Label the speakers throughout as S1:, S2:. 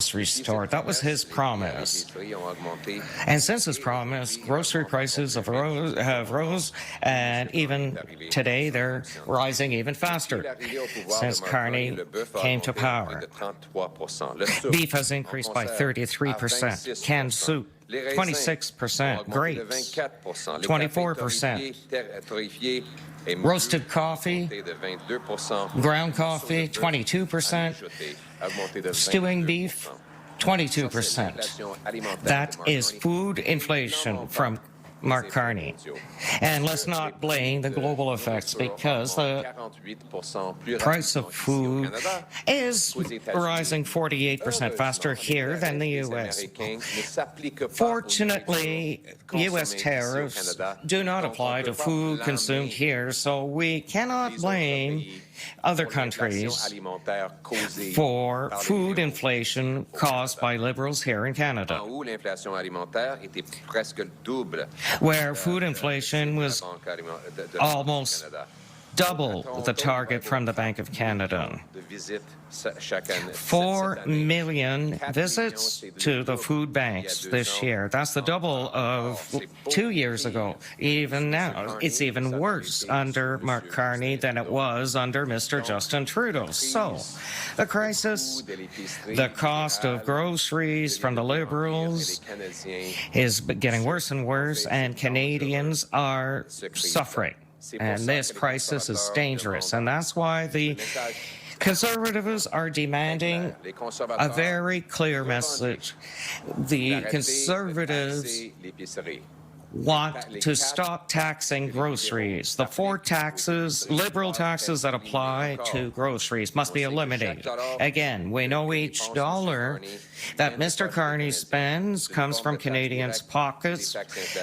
S1: grocery store. That was his promise. And since his promise, grocery prices have rose, and even today they're rising even faster since Carney came to power. Beef has increased by 33%, canned soup 26%, grapes 24%, roasted coffee, ground coffee 22%, stewing beef 22%. That is food inflation from Mark Carney. And let's not blame the global effects, because the price of food is rising 48% faster here than the U.S. Fortunately, U.S. tariffs do not apply to food consumed here, so we cannot blame other countries for food inflation caused by Liberals here in Canada, where food inflation was almost double the target from the Bank of Canada. 4 million visits to the food banks this year. That's the double of 2 years ago. Even now, it's even worse under Mark Carney than it was under Mr. Justin Trudeau. So, the crisis, the cost of groceries from the Liberals is getting worse and worse, and Canadians are suffering. And this crisis is dangerous, and that's why the Conservatives are demanding a very clear message. The Conservatives want to stop taxing groceries. The 4 taxes, Liberal taxes that apply to groceries, must be eliminated. Again, we know each dollar that Mr. Carney spends comes from Canadians' pockets,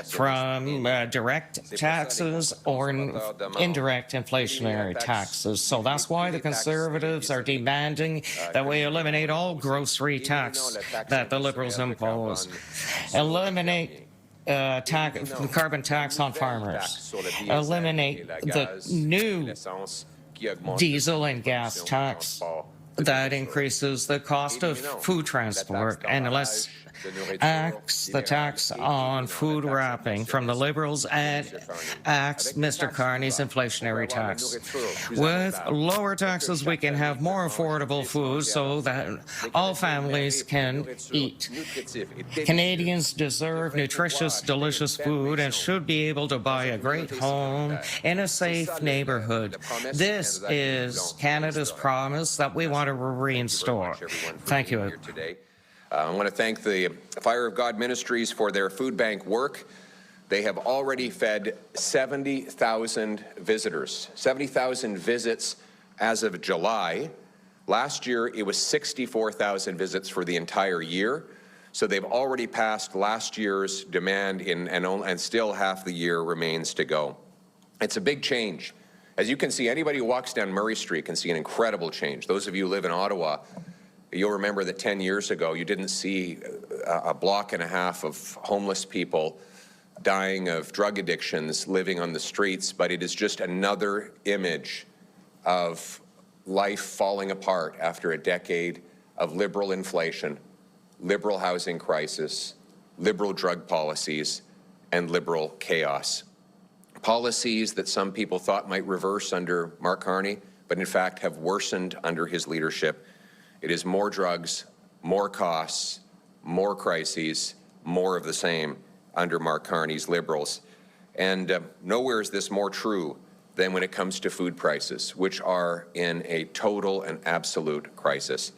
S1: from direct taxes or indirect inflationary taxes. So that's why the Conservatives are demanding that we eliminate all grocery tax that the Liberals impose. Eliminate carbon tax on farmers, eliminate the new diesel and gas tax that increases the cost of food transport, and let's axe the tax on food wrapping from the Liberals and axe Mr. Carney's inflationary tax. With lower taxes, we can have more affordable food so that all families can eat. Canadians deserve nutritious, delicious food and should be able to buy a great home in a safe neighborhood. This is Canada's promise that we want to restore. Thank you.
S2: I want to thank the Fire of God Ministries for their food bank work. They have already fed 70,000 visitors, 70,000 visits as of July. Last year, it was 64,000 visits for the entire year. So they've already passed last year's demand, and still half the year remains to go. It's a big change. As you can see, anybody who walks down Murray Street can see an incredible change. Those of you who live in Ottawa, you'll remember that 10 years ago, you didn't see a block and a half of homeless people dying of drug addictions living on the streets, but it is just another image of life falling apart after a decade of Liberal inflation, Liberal housing crisis, Liberal drug policies, and Liberal chaos. Policies that some people thought might reverse under Mark Carney, but in fact have worsened under his leadership. It is more drugs, more costs, more crises, more of the same under Mark Carney's Liberals. And nowhere is this more true than when it comes to food prices, which are in a total and absolute crisis.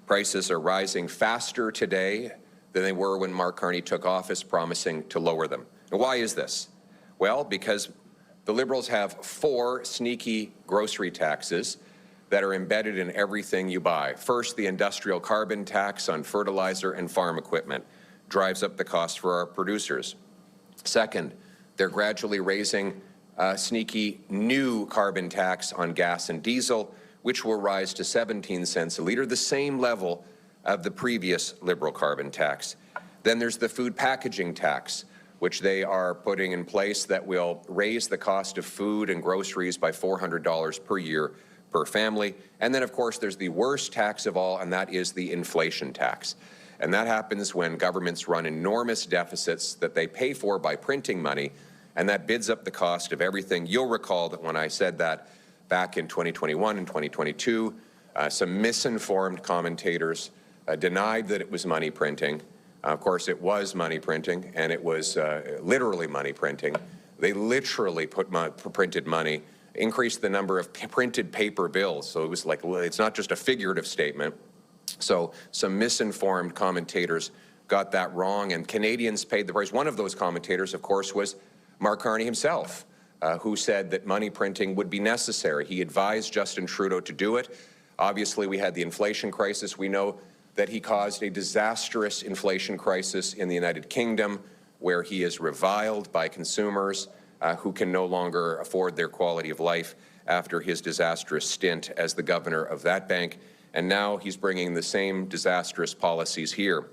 S2: Prices are rising faster today than they were when Mark Carney took office, promising to lower them. And why is this? Well, because the Liberals have 4 sneaky grocery taxes that are embedded in everything you buy. First, the industrial carbon tax on fertilizer and farm equipment drives up the cost for our producers. Second, they're gradually raising a sneaky new carbon tax on gas and diesel, which will rise to 17 cents a litre, the same level of the previous Liberal carbon tax. Then there's the food packaging tax, which they are putting in place that will raise the cost of food and groceries by $400 per year per family. And then, of course, there's the worst tax of all, and that is the inflation tax. And that happens when governments run enormous deficits that they pay for by printing money, and that bids up the cost of everything. You'll recall that when I said that back in 2021 and 2022, some misinformed commentators denied that it was money printing. Of course, it was money printing, and it was literally money printing. They literally printed money, increased the number of printed paper bills. So it was like, it's not just a figurative statement. So some misinformed commentators got that wrong, and Canadians paid the price. One of those commentators, of course, was Mark Carney himself, who said that money printing would be necessary. He advised Justin Trudeau to do it. Obviously, we had the inflation crisis. We know that he caused a disastrous inflation crisis in the United Kingdom, where he is reviled by consumers who can no longer afford their quality of life after his disastrous stint as the governor of that bank. And now he's bringing the same disastrous policies here.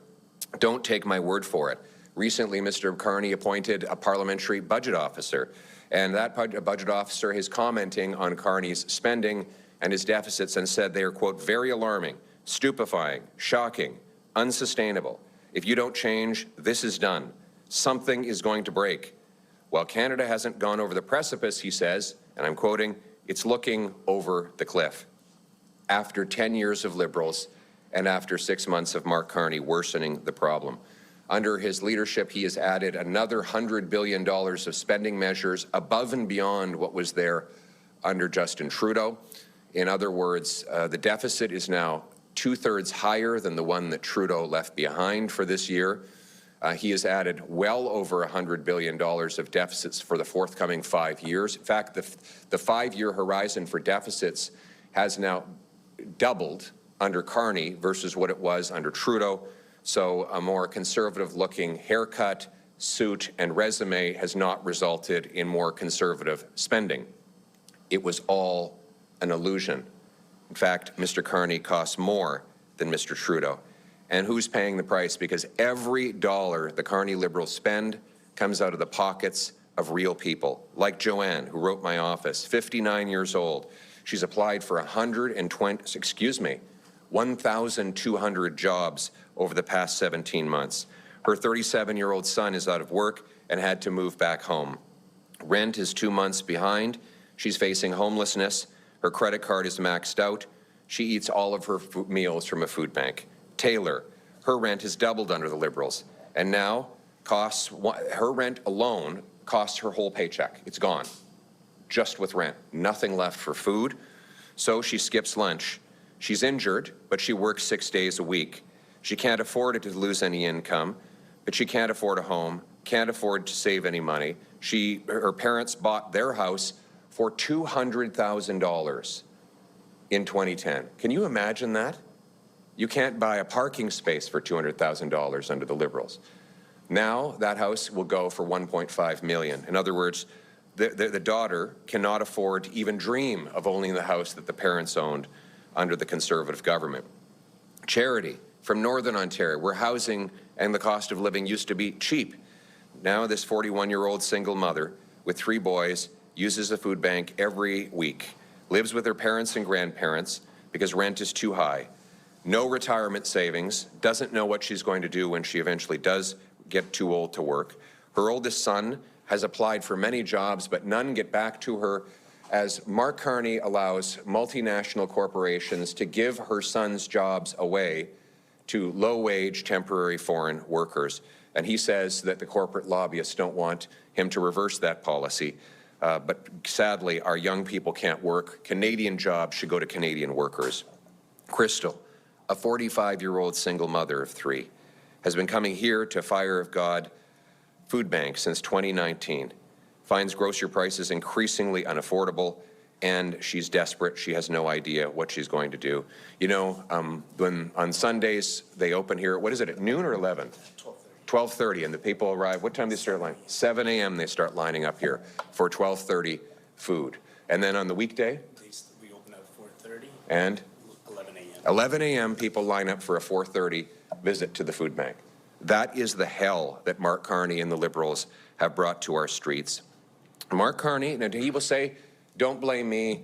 S2: Don't take my word for it. Recently, Mr. Carney appointed a parliamentary budget officer, and that budget officer is commenting on Carney's spending and his deficits and said they are, quote, very alarming, stupefying, shocking, unsustainable. If you don't change, this is done. Something is going to break. While Canada hasn't gone over the precipice, he says, and I'm quoting, it's looking over the cliff. After 10 years of Liberals and after 6 months of Mark Carney worsening the problem. Under his leadership, he has added another $100 billion of spending measures above and beyond what was there under Justin Trudeau. In other words, the deficit is now 2/3 higher than the one that Trudeau left behind for this year. He has added well over $100 billion of deficits for the forthcoming 5 years. In fact, the 5-year horizon for deficits has now doubled under Carney versus what it was under Trudeau. So a more conservative-looking haircut, suit, and resume has not resulted in more conservative spending. It was all an illusion. In fact, Mr. Carney costs more than Mr. Trudeau. And who's paying the price? Because every dollar the Carney Liberals spend comes out of the pockets of real people, like Joanne, who wrote my office, 59 years old. She's applied for 1,200 jobs over the past 17 months. Her 37-year-old son is out of work and had to move back home. Rent is 2 months behind. She's facing homelessness. Her credit card is maxed out. She eats all of her meals from a food bank. Taylor, her rent has doubled under the Liberals, and now her rent alone costs her whole paycheck. It's gone, just with rent. Nothing left for food, so she skips lunch. She's injured, but she works 6 days a week. She can't afford to lose any income, but she can't afford a home, can't afford to save any money. Her parents bought their house for $200,000 in 2010. Can you imagine that? You can't buy a parking space for $200,000 under the Liberals. Now that house will go for $1.5 million. In other words, the daughter cannot afford to even dream of owning the house that the parents owned under the Conservative government. Charity from Northern Ontario, where housing and the cost of living used to be cheap. Now this 41-year-old single mother with 3 boys uses a food bank every week, lives with her parents and grandparents because rent is too high. No retirement savings, doesn't know what she's going to do when she eventually does get too old to work. Her oldest son has applied for many jobs, but none get back to her, as Mark Carney allows multinational corporations to give her son's jobs away to low-wage temporary foreign workers. And he says that the corporate lobbyists don't want him to reverse that policy. But sadly, our young people can't work. Canadian jobs should go to Canadian workers. Crystal, a 45-year-old single mother of 3, has been coming here to Fire of God Food Bank since 2019, finds grocery prices increasingly unaffordable, and she's desperate. She has no idea what she's going to do. You know, when on Sundays they open here, what is it, at noon or 11? 12:30, and the people arrive. What time do they start lining? 7 a.m. they start lining up here for 12:30 food. And then on the weekday?
S3: We open at 4:30.
S2: And?
S3: 11 a.m.
S2: 11 a.m. people line up for a 4:30 visit to the food bank. That is the hell that Mark Carney and the Liberals have brought to our streets. Mark Carney, and he will say, don't blame me,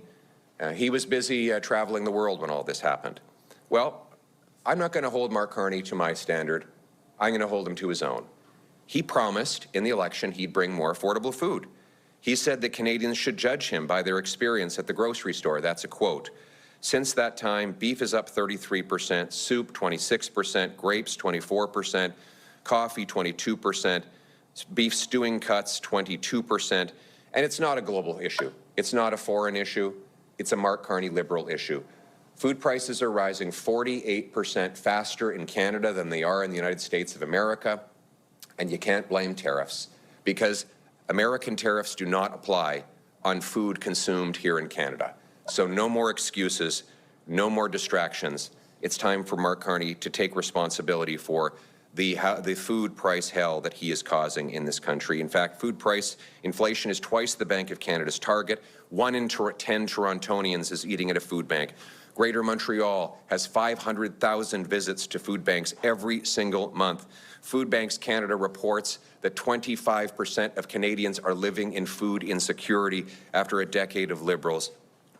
S2: He was busy traveling the world when all this happened. Well, I'm not going to hold Mark Carney to my standard. I'm going to hold him to his own. He promised in the election he'd bring more affordable food. He said that Canadians should judge him by their experience at the grocery store. That's a quote. Since that time, beef is up 33%, soup 26%, grapes 24%, coffee 22%, beef stewing cuts 22%, and it's not a global issue. It's not a foreign issue. It's a Mark Carney Liberal issue. Food prices are rising 48% faster in Canada than they are in the United States of America, and you can't blame tariffs because American tariffs do not apply on food consumed here in Canada. So no more excuses, no more distractions. It's time for Mark Carney to take responsibility for the food price hell that he is causing in this country. In fact, food price inflation is twice the Bank of Canada's target. 1 in 10 Torontonians is eating at a food bank. Greater Montreal has 500,000 visits to food banks every single month. Food Banks Canada reports that 25% of Canadians are living in food insecurity after a decade of Liberals,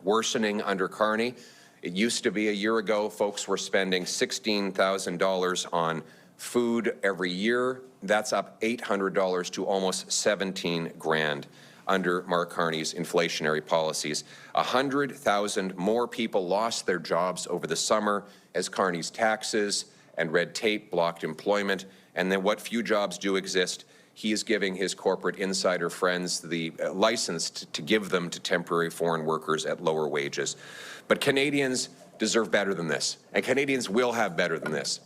S2: worsening under Carney. It used to be a year ago, folks were spending $16,000 on food every year. That's up $800 to almost 17 grand under Mark Carney's inflationary policies. 100,000 more people lost their jobs over the summer as Carney's taxes and red tape blocked employment. And then what few jobs do exist, he is giving his corporate insider friends the license to give them to temporary foreign workers at lower wages. But Canadians deserve better than this, and Canadians will have better than this.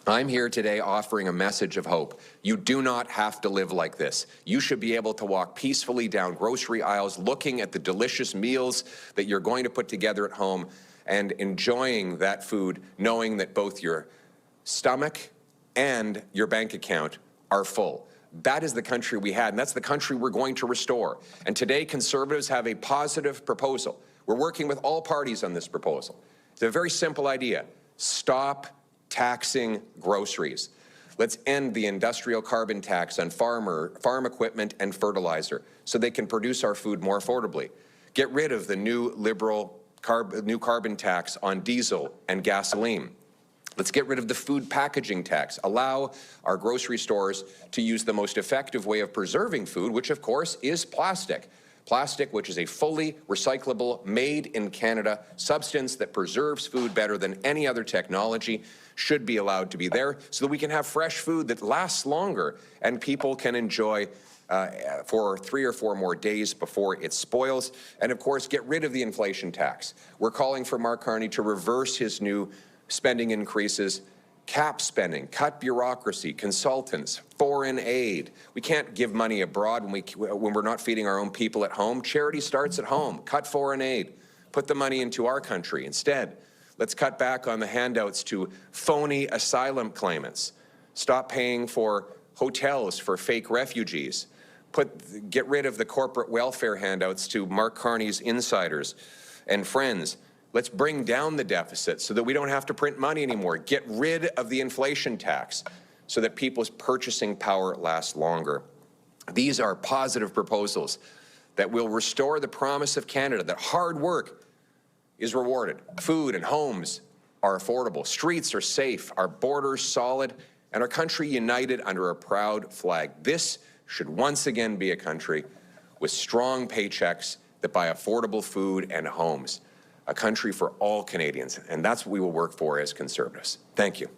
S2: I'm here today offering a message of hope. You do not have to live like this. You should be able to walk peacefully down grocery aisles, looking at the delicious meals that you're going to put together at home and enjoying that food, knowing that both your stomach and your bank account are full. That is the country we had, and that's the country we're going to restore. And today, Conservatives have a positive proposal. We're working with all parties on this proposal. It's a very simple idea. Stop taxing groceries. Let's end the industrial carbon tax on farm equipment and fertilizer so they can produce our food more affordably. Get rid of the new Liberal carbon tax on diesel and gasoline. Let's get rid of the food packaging tax. Allow our grocery stores to use the most effective way of preserving food, which of course is plastic. Plastic, which is a fully recyclable, made in Canada substance that preserves food better than any other technology, should be allowed to be there so that we can have fresh food that lasts longer and people can enjoy for 3 or 4 more days before it spoils. And of course, get rid of the inflation tax. We're calling for Mark Carney to reverse his new spending increases, cap spending, cut bureaucracy, consultants, foreign aid. We can't give money abroad when we're not feeding our own people at home. Charity starts at home. Cut foreign aid. Put the money into our country. Instead, let's cut back on the handouts to phony asylum claimants. Stop paying for hotels for fake refugees. Get rid of the corporate welfare handouts to Mark Carney's insiders and friends. Let's bring down the deficit so that we don't have to print money anymore. Get rid of the inflation tax so that people's purchasing power lasts longer. These are positive proposals that will restore the promise of Canada, that hard work is rewarded. Food and homes are affordable. Streets are safe. Our borders solid. And our country united under a proud flag. This should once again be a country with strong paychecks that buy affordable food and homes. A country for all Canadians, and that's what we will work for as Conservatives. Thank you.